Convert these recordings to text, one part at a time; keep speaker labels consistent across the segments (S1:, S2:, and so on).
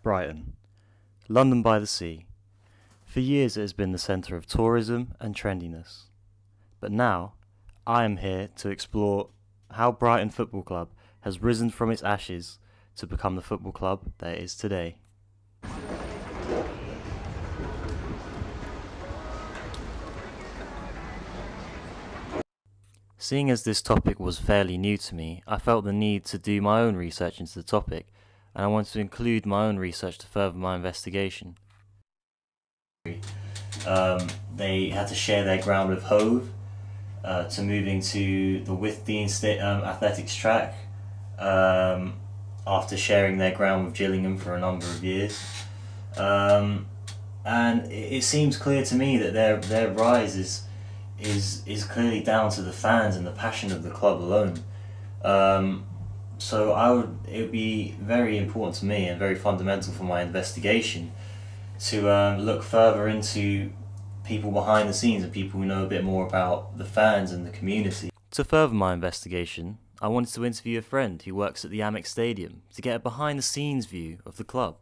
S1: Brighton, London by the sea. For years it has been the centre of tourism and trendiness. But now, I am here to explore how Brighton Football Club has risen from its ashes to become the football club that it is today. Seeing as this topic was fairly new to me, I felt the need to do my own research into the topic, and I wanted to include my own research to further my investigation. They had to share their ground with Hove, to moving to the Withdean Athletics track, after sharing their ground with Gillingham for a number of years. And it seems clear to me that their rise is clearly down to the fans and the passion of the club alone. So it would be very important to me and very fundamental for my investigation to look further into people behind the scenes and people who know a bit more about the fans and the community. To further my investigation, I wanted to interview a friend who works at the Amex Stadium to get a behind the scenes view of the club.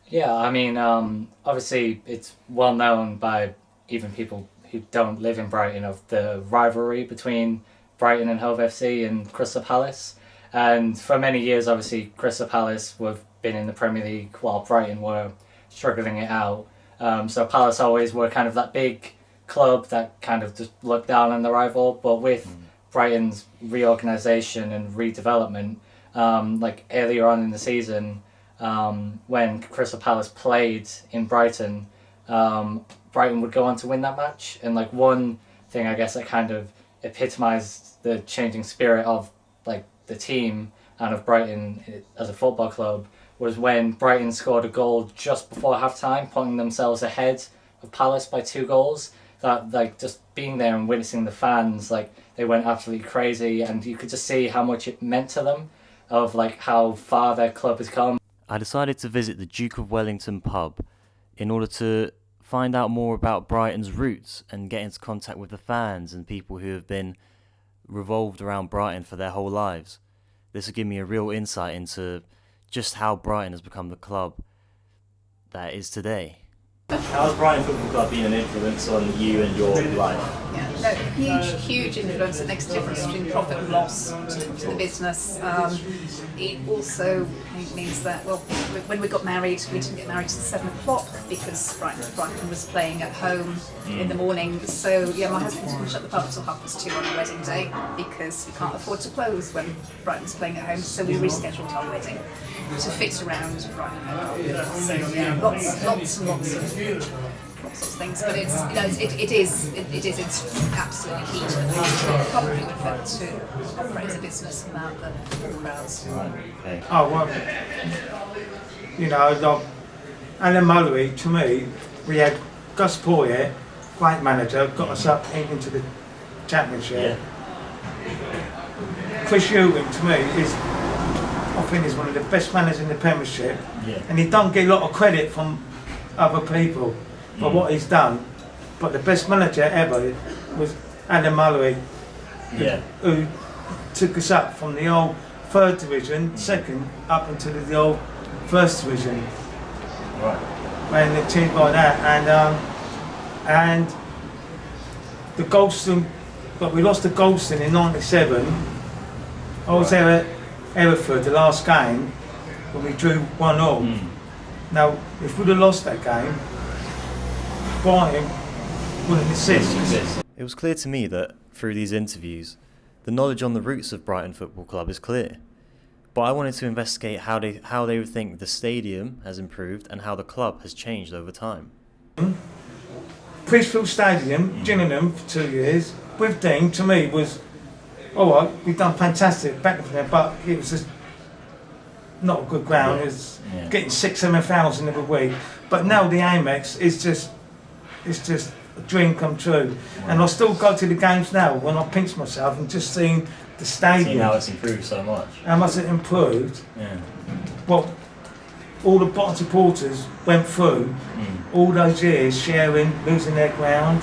S2: Yeah, I mean, obviously it's well known by even people who don't live in Brighton of the rivalry between Brighton and Hove FC and Crystal Palace. And for many years, obviously, Crystal Palace have been in the Premier League while Brighton were struggling it out. So Palace always were kind of that big club that kind of just looked down on the rival. But with Brighton's reorganisation and redevelopment, like earlier on in the season, when Crystal Palace played in Brighton, Brighton would go on to win that match. And like one thing, I guess, that kind of epitomised the changing spirit of like the team and of Brighton as a football club was when Brighton scored a goal just before half-time, putting themselves ahead of Palace by 2 goals. That, like, just being there and witnessing the fans, like, they went absolutely crazy, and you could just see how much it meant to them, of, like, how far their club has come.
S1: I decided to visit the Duke of Wellington pub in order to find out more about Brighton's roots and get into contact with the fans and people who have been revolved around Brighton for their whole lives. This will give me a real insight into just how Brighton has become the club that it is today. How has Brighton Football Club been an influence on you and your life?
S3: Yeah, no, huge influence. It makes a difference between profit and loss to the business. It also means that, well, when we got married, we didn't get married till 7 o'clock because Brighton was playing at home in the morning. So yeah, my husband didn't shut the pub till 2:30 on our wedding day because we can't afford to close when Brighton's playing at home. So we rescheduled our wedding to fit around Brighton. So yeah, lots and lots of things, but it's it's absolutely key to the fact probably prefer to operate as a business without the crowds.
S1: Okay.
S4: Oh well, you know, like Alan Mullery, to me, we had Gus Poyet, great manager, got us up into the championship. Yeah. Chris Ewing, to me, I think he's one of the best managers in the Premiership, and he don't get a lot of credit from other people for what he's done. But the best manager ever was Alan Mullery, who took us up from the old 3rd division, second, up into the old 1st division.
S1: Right.
S4: And the team like that, and the Golston, but we lost to Golston in '97. I was there at Hereford, the last game, when we drew 1-1. Now, if we'd have lost that game, Brighton wouldn't exist.
S1: It was clear to me that, through these interviews, the knowledge on the roots of Brighton Football Club is clear. But I wanted to investigate how they would think the stadium has improved and how the club has changed over time.
S4: Priestfield Stadium, Gillingham for 2 years, with Dean, to me, was alright, we've done fantastic back there, but it was just not a good ground. It was getting 6,000-7,000 every week. But now the Amex is just a dream come true. And I still go to the games now when I pinch myself and just seeing the stadium.
S1: See how it's improved so much.
S4: How much it improved.
S1: Yeah.
S4: Well, all the bottom supporters went through all those years sharing, losing their ground.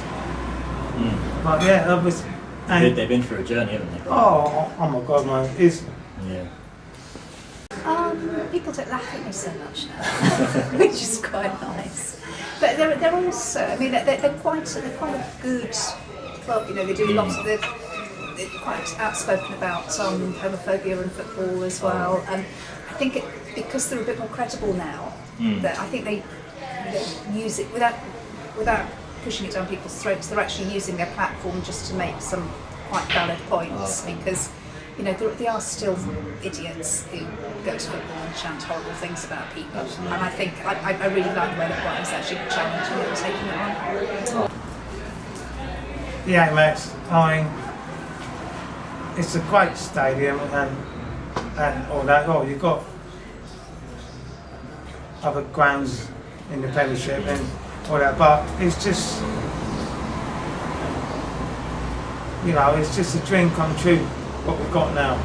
S4: But yeah, it was.
S1: They've been through a journey, haven't they?
S4: Oh my God, man! It's
S1: yeah.
S3: people don't laugh at me so much now, which is quite nice. But they're also, I mean, they're quite a good club. You know, they do lots of they're quite outspoken about homophobia in football as well. And I think because they're a bit more credible now, that I think they use it without pushing it down people's throats. They're actually using their platform just to make some quite valid points, because you know they are still idiots who go to football and chant horrible things about people. And I think I really like the way that Brighton's actually challenging it and taking it on.
S4: Yeah, Max. I mean, it's a great stadium and all that. Oh, you've got other grounds in the Premiership and all that, but it's just, you know, it's just a dream come true what we've got now.